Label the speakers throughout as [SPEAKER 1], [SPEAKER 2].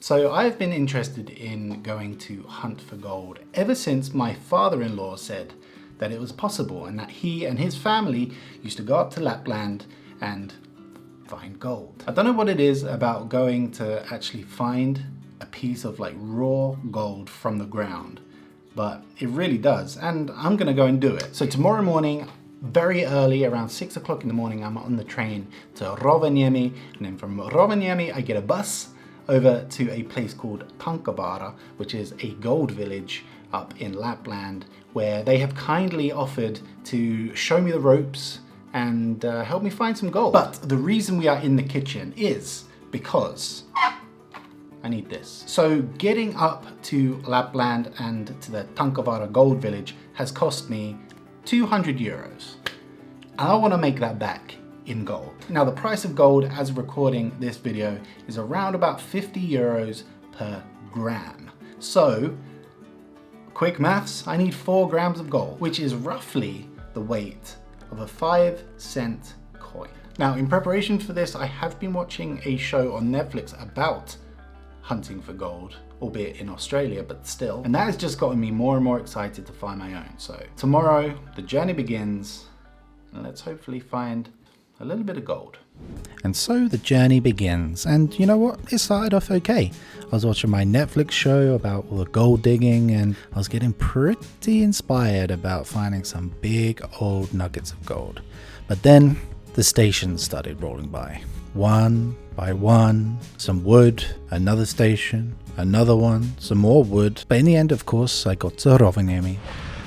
[SPEAKER 1] So I've been interested in going to hunt for gold ever since my father-in-law said that it was possible and that he and his family used to go up to Lapland and find gold. I don't know what it is about going to actually find a piece of like raw gold from the ground, but it really does, and I'm gonna go and do it. So tomorrow morning, very early, around 6 o'clock in the morning, I'm on the train to Rovaniemi, and then from Rovaniemi I get a bus over to a place called Tankavaara, which is a gold village up in Lapland, where they have kindly offered to show me the ropes and help me find some gold. But the reason we are in the kitchen is because I need this. So getting up to Lapland and to the Tankavaara gold village has cost me 200 euros. I want to make that back in gold. Now the price of gold as of recording this video is around about 50 euros per gram. So quick maths, I need 4 grams of gold, which is roughly the weight of a 5-cent coin. Now in preparation for this, I have been watching a show on Netflix about hunting for gold, albeit in Australia, but still. And that has just gotten me more and more excited to find my own. So tomorrow the journey begins, and let's hopefully find a little bit of gold. And so the journey begins, and you know what? It started off okay. I was watching my Netflix show about all the gold digging, and I was getting pretty inspired about finding some big old nuggets of gold. But then the stations started rolling by. One by one, some wood, another station, another one, some more wood. But in the end, of course, I got to Rovaniemi.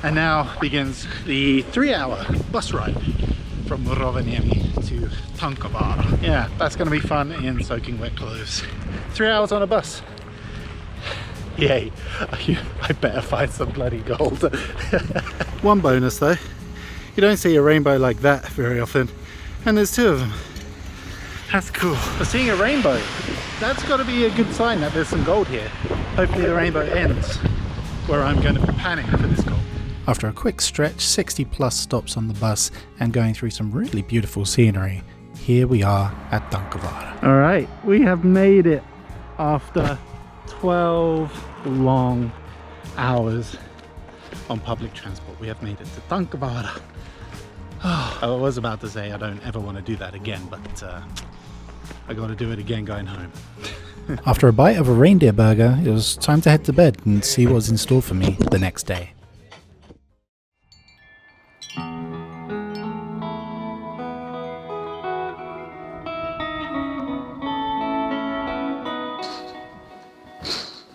[SPEAKER 1] And now begins the 3-hour bus ride from Rovaniemi to Tankavaara. Yeah, that's going to be fun in soaking wet clothes. 3 hours on a bus. Yay, I better find some bloody gold. One bonus though, you don't see a rainbow like that very often, and there's 2 of them. That's cool. But seeing a rainbow, that's got to be a good sign that there's some gold here. Hopefully the rainbow ends where I'm going to be panning for this gold. After a quick stretch, 60 plus stops on the bus and going through some really beautiful scenery, here we are at Tankavaara. All right, we have made it after 12 long hours on public transport. We have made it to Tankavaara. Oh, I was about to say I don't ever want to do that again, but I got to do it again going home. After a bite of a reindeer burger, it was time to head to bed and see what was in store for me the next day.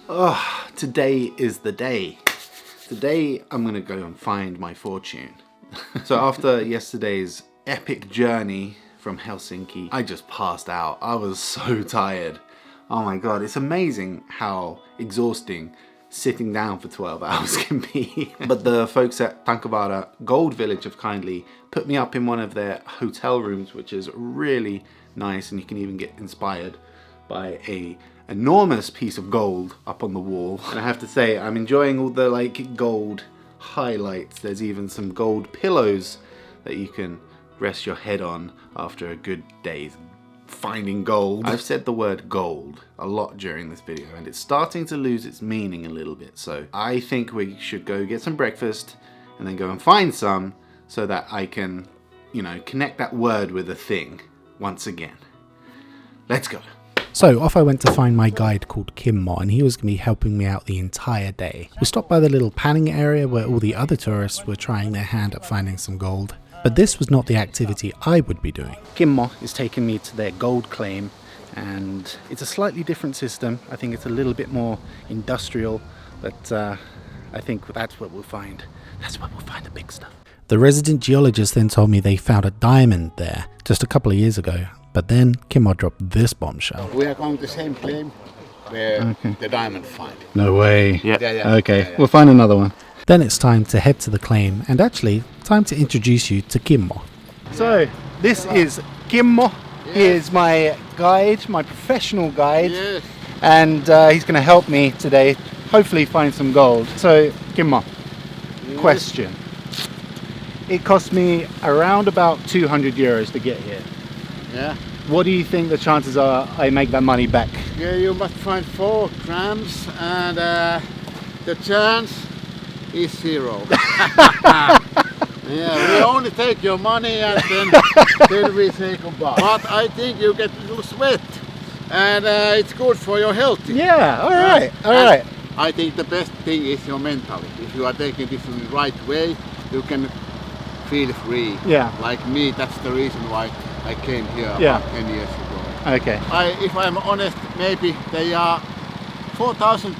[SPEAKER 1] Oh, today is the day. Today I'm gonna go and find my fortune. So after yesterday's epic journey from Helsinki, I just passed out. I was so tired. Oh my god, it's amazing how exhausting sitting down for 12 hours can be. But the folks at Tankavaara Gold Village have kindly put me up in one of their hotel rooms, which is really nice, and you can even get inspired by a enormous piece of gold up on the wall. And I have to say, I'm enjoying all the like gold highlights. There's even some gold pillows that you can rest your head on after a good day's finding gold. I've said the word gold a lot during this video, and it's starting to lose its meaning a little bit. So I think we should go get some breakfast and then go and find some so that I can, you know, connect that word with a thing once again. Let's go. So off I went to find my guide called Kimmo, and he was going to be helping me out the entire day. We stopped by the little panning area where all the other tourists were trying their hand at finding some gold. But this was not the activity I would be doing. Kimmo is taking me to their gold claim, and it's a slightly different system. I think it's a little bit more industrial, but I think that's what we'll find. That's what we'll find, the big stuff. The resident geologist then told me they found a diamond there just a couple of years ago. But then Kimmo dropped this bombshell.
[SPEAKER 2] We are going to the same claim where the diamond find.
[SPEAKER 1] No way.
[SPEAKER 2] Yeah.
[SPEAKER 1] Okay,
[SPEAKER 2] Yeah.
[SPEAKER 1] We'll find another one. Then it's time to head to the claim, and actually time to introduce you to Kimmo. So this is Kimmo. Yes. He is my guide, my professional guide.
[SPEAKER 2] Yes.
[SPEAKER 1] And he's going to help me today, hopefully find some gold. So Kimmo, question. It cost me around about 200 euros to get here.
[SPEAKER 2] Yeah.
[SPEAKER 1] what do you think the chances are I make that money back?
[SPEAKER 2] Yeah, you must find 4 grams, and the chance is 0. Yeah, we only take your money and then we say goodbye. But I think you get a little sweat, and it's good for your health.
[SPEAKER 1] Yeah, all right, all right.
[SPEAKER 2] I think the best thing is your mentality. If you are taking this in the right way, you can feel free.
[SPEAKER 1] Yeah.
[SPEAKER 2] Like me, that's the reason why I came here about 10 years ago.
[SPEAKER 1] Okay.
[SPEAKER 2] If I'm honest, maybe there are 4,000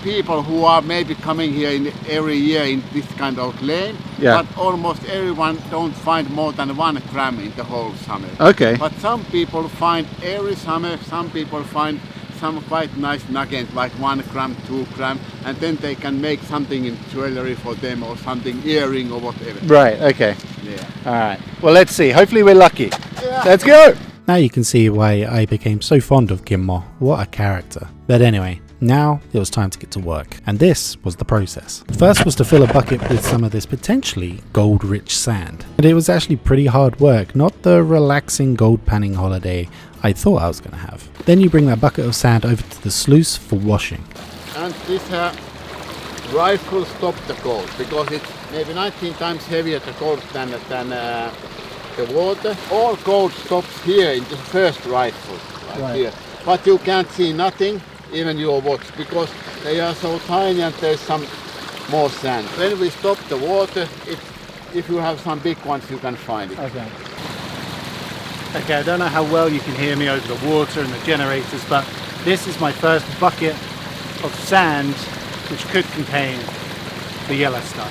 [SPEAKER 2] people who are maybe coming here every year in this kind of lane, but almost everyone don't find more than 1 gram in the whole summer.
[SPEAKER 1] Okay.
[SPEAKER 2] But some people find every summer, some people find some quite nice nuggets like 1 gram, 2 gram, and then they can make something in jewelry for them or something, earring or whatever.
[SPEAKER 1] Right, okay.
[SPEAKER 2] Yeah.
[SPEAKER 1] All right. Well, let's see. Hopefully we're lucky.
[SPEAKER 2] Yeah.
[SPEAKER 1] Let's go. Now you can see why I became so fond of Kimmo. What a character. But anyway, now it was time to get to work. And this was the process. First was to fill a bucket with some of this potentially gold-rich sand. And it was actually pretty hard work, not the relaxing gold panning holiday I thought I was going to have. Then you bring that bucket of sand over to the sluice for washing.
[SPEAKER 2] And this rifle stops the gold because it's maybe 19 times heavier the gold than the water. All gold stops here in the first rifle, right here. But you can't see nothing, even your watch, because they are so tiny and there's some more sand. When we stop the water, if you have some big ones, you can find it.
[SPEAKER 1] Okay. Okay, I don't know how well you can hear me over the water and the generators, but this is my first bucket of sand, which could contain the yellow stuff.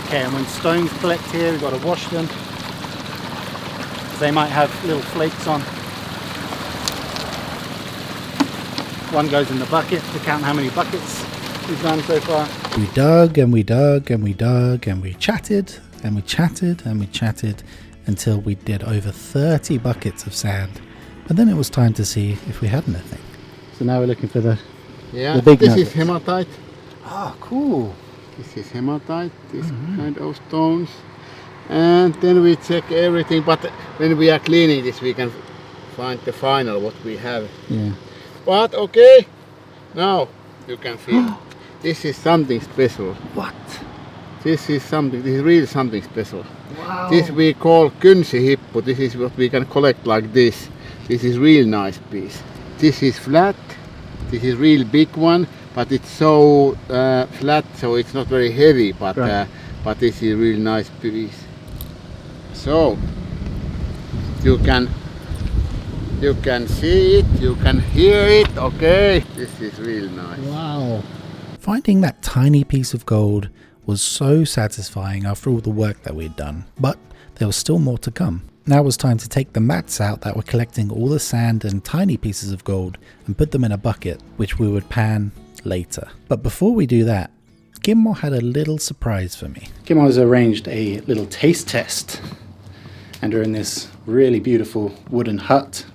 [SPEAKER 1] Okay, and when stones collect here, we've got to wash them. They might have little flakes on. One goes in the bucket to count how many buckets we've done so far. We dug and we dug and we dug and we chatted and we chatted and we chatted until we did over 30 buckets of sand. And then it was time to see if we had anything. So now we're looking for the big
[SPEAKER 2] this
[SPEAKER 1] nuggets.
[SPEAKER 2] is hematite.
[SPEAKER 1] Ah, cool.
[SPEAKER 2] This is hematite, this kind of stones. And then we check everything, but when we are cleaning this we can find the final what we have.
[SPEAKER 1] Yeah.
[SPEAKER 2] But okay, now you can feel this is something special.
[SPEAKER 1] What?
[SPEAKER 2] This is really something special.
[SPEAKER 1] Wow.
[SPEAKER 2] This we call kynsihippu. This is what we can collect like this. This is real nice piece. This is flat. This is real big one, but it's so flat, so it's not very heavy. But this is real nice piece. So you can see it, you can hear it. Okay, this is real nice.
[SPEAKER 1] Wow. Finding that tiny piece of gold was so satisfying after all the work that we'd done, but there was still more to come. Now it was time to take the mats out that were collecting all the sand and tiny pieces of gold and put them in a bucket, which we would pan later. But before we do that, Kimmo had a little surprise for me. Kimmo has arranged a little taste test, and we're in this really beautiful wooden hut,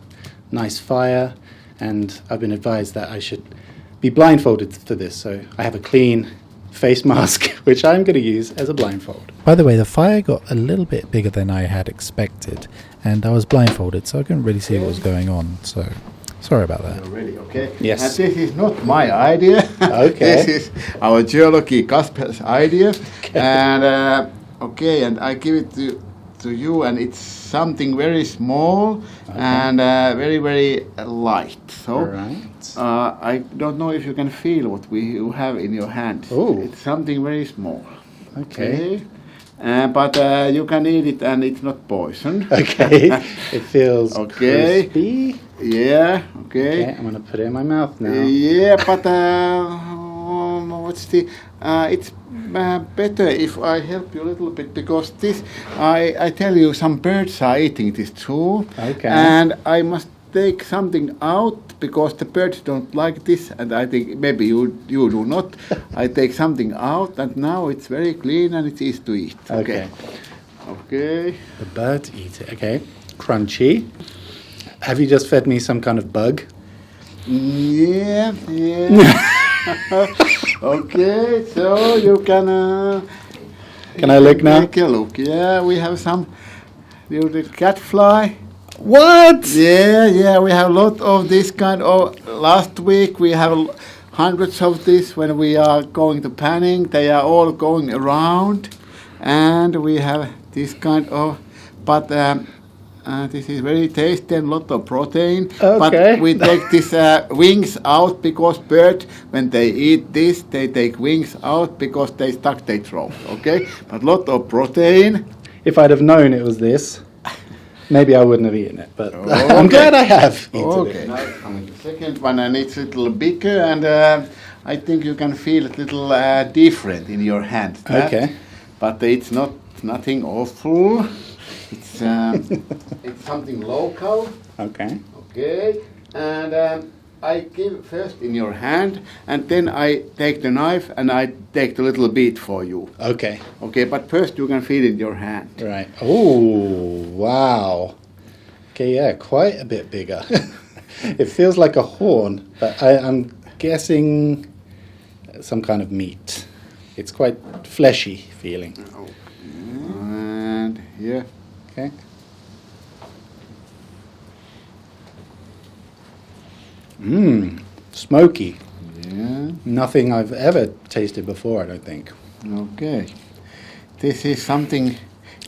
[SPEAKER 1] nice fire, and I've been advised that I should be blindfolded for this, so I have a clean face mask, which I'm going to use as a blindfold. By the way, the fire got a little bit bigger than I had expected, and I was blindfolded, so I couldn't really see what was going on, so sorry about that.
[SPEAKER 2] You're ready, okay?
[SPEAKER 1] Yes.
[SPEAKER 2] And this is not my idea.
[SPEAKER 1] Okay.
[SPEAKER 2] This is our geology Kasper's idea.
[SPEAKER 1] Okay.
[SPEAKER 2] And okay, and I give it to you, and it's something very small and very, very light. So
[SPEAKER 1] Right.
[SPEAKER 2] I don't know if you can feel what you have in your hand.
[SPEAKER 1] Oh.
[SPEAKER 2] It's something very small.
[SPEAKER 1] Okay.
[SPEAKER 2] But you can eat it and it's not poison.
[SPEAKER 1] Okay. It feels
[SPEAKER 2] Okay.
[SPEAKER 1] crispy.
[SPEAKER 2] Yeah, okay.
[SPEAKER 1] Okay, I'm going to put it in my mouth now.
[SPEAKER 2] Yeah, but it's better if I help you a little bit, because this, I tell you, some birds are eating this too.
[SPEAKER 1] Okay.
[SPEAKER 2] And I must take something out because the birds don't like this, and I think maybe you do not. I take something out, and now it's very clean and it's easy to eat.
[SPEAKER 1] Okay.
[SPEAKER 2] Okay.
[SPEAKER 1] The birds eat it. Okay. Crunchy. Have you just fed me some kind of bug?
[SPEAKER 2] Yeah. Okay, so you can
[SPEAKER 1] Can I look now?
[SPEAKER 2] Take a look. Yeah, we have some little catfly.
[SPEAKER 1] What?
[SPEAKER 2] Yeah, we have a lot of this kind of. Last week we have hundreds of this when we are going to panning. They are all going around, and we have this kind of. But this is very tasty and lot of protein.
[SPEAKER 1] Okay.
[SPEAKER 2] But we take these wings out because birds, when they eat this, they take wings out because they stuck their throat. Okay, but lot of protein.
[SPEAKER 1] If I'd have known it was this, maybe I wouldn't have eaten it. But
[SPEAKER 2] Okay.
[SPEAKER 1] I'm glad I have eaten
[SPEAKER 2] Okay.
[SPEAKER 1] it.
[SPEAKER 2] Now coming the second one, and it's a little bigger, and I think you can feel it a little different in your hand.
[SPEAKER 1] Okay.
[SPEAKER 2] But it's not nothing awful. It's it's something local.
[SPEAKER 1] Okay.
[SPEAKER 2] Okay, and I give first in your hand, and then I take the knife and I take the little bit for you.
[SPEAKER 1] Okay.
[SPEAKER 2] Okay, but first you can feel it in your hand.
[SPEAKER 1] Right. Oh, wow. Okay, yeah, quite a bit bigger. It feels like a horn, but I'm guessing some kind of meat. It's quite fleshy feeling.
[SPEAKER 2] And here.
[SPEAKER 1] Okay. Mmm, smoky.
[SPEAKER 2] Yeah.
[SPEAKER 1] Nothing I've ever tasted before, I don't think.
[SPEAKER 2] Okay. This is something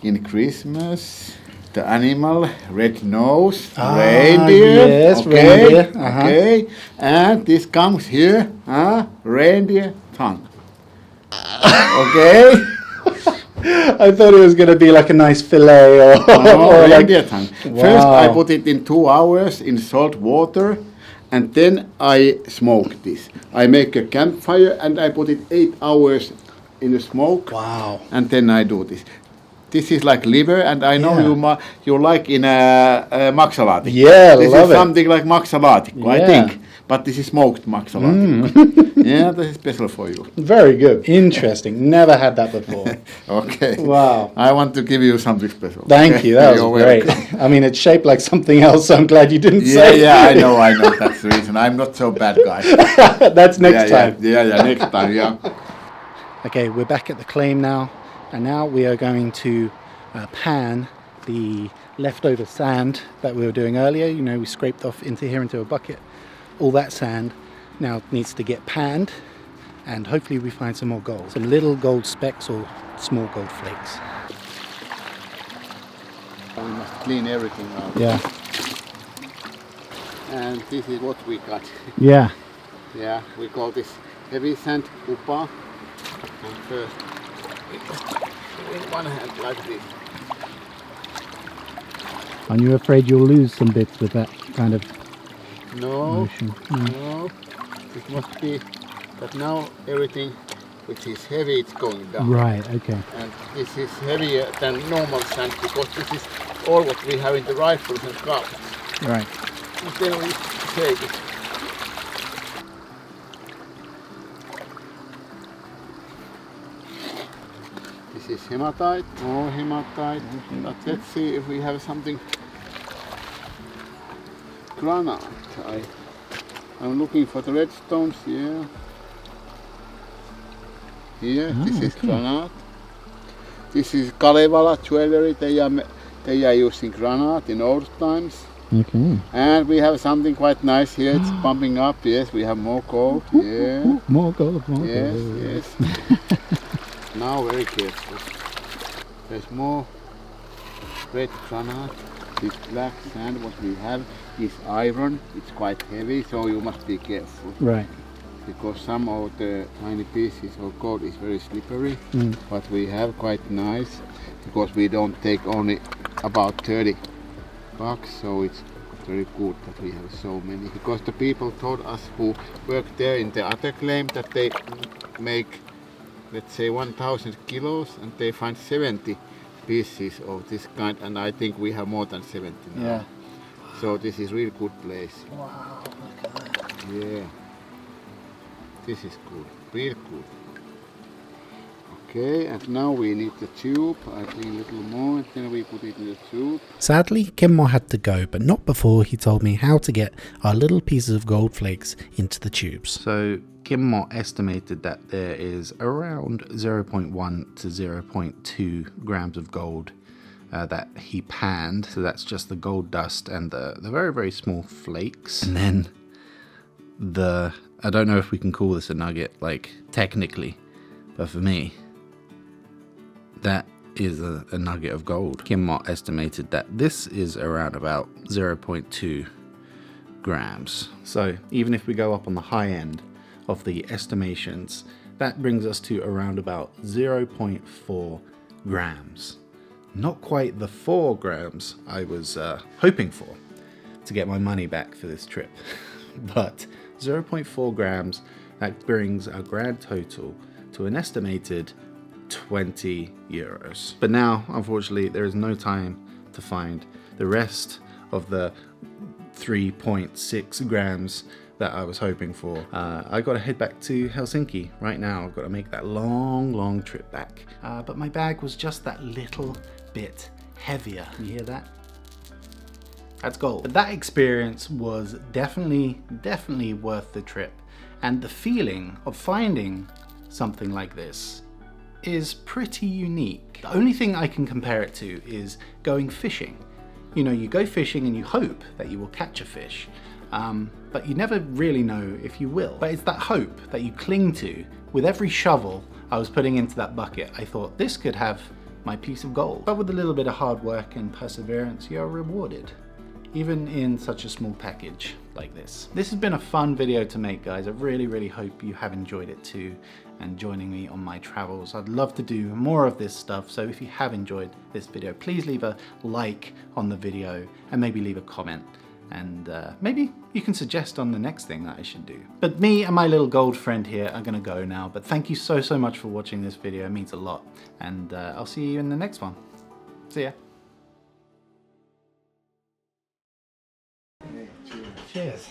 [SPEAKER 2] in Christmas. The animal, red nose, reindeer.
[SPEAKER 1] Yes,
[SPEAKER 2] okay.
[SPEAKER 1] reindeer. Uh-huh.
[SPEAKER 2] Okay. And this comes here, reindeer tongue. Okay.
[SPEAKER 1] I thought it was going to be like a nice fillet or, or like...
[SPEAKER 2] Reindeer tongue.
[SPEAKER 1] Wow.
[SPEAKER 2] First I put it in 2 hours in salt water, and then I smoke this. I make a campfire and I put it 8 hours in the smoke.
[SPEAKER 1] Wow.
[SPEAKER 2] And then I do this. This is like liver, and I know
[SPEAKER 1] Yeah.
[SPEAKER 2] you like in maksalaatikko.
[SPEAKER 1] Yeah,
[SPEAKER 2] this
[SPEAKER 1] love
[SPEAKER 2] is
[SPEAKER 1] it.
[SPEAKER 2] something like maksalaatikko, I
[SPEAKER 1] Yeah.
[SPEAKER 2] think. But this is smoked maksalaatikko. Yeah, this is special for you.
[SPEAKER 1] Very good. Interesting. Never had that before.
[SPEAKER 2] Okay.
[SPEAKER 1] Wow.
[SPEAKER 2] I want to give you something special.
[SPEAKER 1] Thank
[SPEAKER 2] Okay?
[SPEAKER 1] you. That
[SPEAKER 2] You're
[SPEAKER 1] was great.
[SPEAKER 2] welcome.
[SPEAKER 1] I mean, it's shaped like something else, so I'm glad you didn't
[SPEAKER 2] Yeah,
[SPEAKER 1] say.
[SPEAKER 2] yeah, I know. That's the reason. I'm not so bad guy.
[SPEAKER 1] That's next time.
[SPEAKER 2] Yeah, next time, yeah.
[SPEAKER 1] Okay, we're back at the claim now, and now we are going to pan the leftover sand that we were doing earlier. You know, we scraped off into here into a bucket. All that sand now needs to get panned, and hopefully we find some more gold. Some little gold specks or small gold flakes.
[SPEAKER 2] We must clean everything out.
[SPEAKER 1] Yeah.
[SPEAKER 2] And this is what we got.
[SPEAKER 1] Yeah.
[SPEAKER 2] Yeah, we call this heavy sand upa. And first, we just do in one hand like this.
[SPEAKER 1] Aren't you afraid you'll lose some bits with that kind of
[SPEAKER 2] No,
[SPEAKER 1] motion?
[SPEAKER 2] no, it must be. But now everything which is heavy, it's going down.
[SPEAKER 1] Right, okay.
[SPEAKER 2] And this is heavier than normal sand because this is all what we have in the rifles and carpets.
[SPEAKER 1] Right.
[SPEAKER 2] And then we take it. This is hematite, more hematite. But let's see if we have something. Granite. I'm looking for the redstones here. Here, this is granite. This is Kalevala jewelry. They are using granite in old times.
[SPEAKER 1] Okay.
[SPEAKER 2] And we have something quite nice here. It's pumping up. Yes, we have more gold. Yeah.
[SPEAKER 1] More gold, more
[SPEAKER 2] Yes,
[SPEAKER 1] gold.
[SPEAKER 2] yes. Now very careful. There's more red granite. This black sand what we have is iron. It's quite heavy, so you must be careful.
[SPEAKER 1] Right.
[SPEAKER 2] Because some of the tiny pieces of gold is very slippery.
[SPEAKER 1] Mm.
[SPEAKER 2] But we have quite nice because we don't take only about 30 bucks, so it's very good that we have so many. Because the people told us who work there in the other claim that they make, let's say, 1,000 kilos and they find 70 pieces of this kind, and I think we have more than 70 now.
[SPEAKER 1] Yeah.
[SPEAKER 2] So this is really good place.
[SPEAKER 1] Wow, look at that.
[SPEAKER 2] Yeah. This is good, real good. Okay, and now we need the tube. I think a little more, and then we put it in the tube.
[SPEAKER 1] Sadly, Kimmo had to go, but not before he told me how to get our little pieces of gold flakes into the tubes. So Kimmo estimated that there is around 0.1 to 0.2 grams of gold that he panned. So that's just the gold dust and the very, very small flakes. And then I don't know if we can call this a nugget, like technically, but for me, that is a nugget of gold. Kimmo estimated that this is around about 0.2 grams. So even if we go up on the high end of the estimations, that brings us to around about 0.4 grams. Not quite the 4 grams I was hoping for to get my money back for this trip, but 0.4 grams, that brings our grand total to an estimated 20 euros. But now, unfortunately, there is no time to find the rest of the 3.6 grams that I was hoping for. I got to head back to Helsinki right now. I've got to make that long trip back. But my bag was just that little bit heavier. You hear that? That's gold. But that experience was definitely worth the trip. And the feeling of finding something like this is pretty unique. The only thing I can compare it to is going fishing. You know, you go fishing and you hope that you will catch a fish, but you never really know if you will. But it's that hope that you cling to. With every shovel I was putting into that bucket, I thought this could have my piece of gold. But with a little bit of hard work and perseverance, you're rewarded, even in such a small package like this. This has been a fun video to make, guys. I really hope you have enjoyed it too, and joining me on my travels. I'd love to do more of this stuff, so if you have enjoyed this video, please leave a like on the video and maybe leave a comment, and maybe you can suggest on the next thing that I should do. But me and my little gold friend here are gonna go now, but thank you so much for watching this video. It means a lot, and I'll see you in the next one. See ya. Cheers.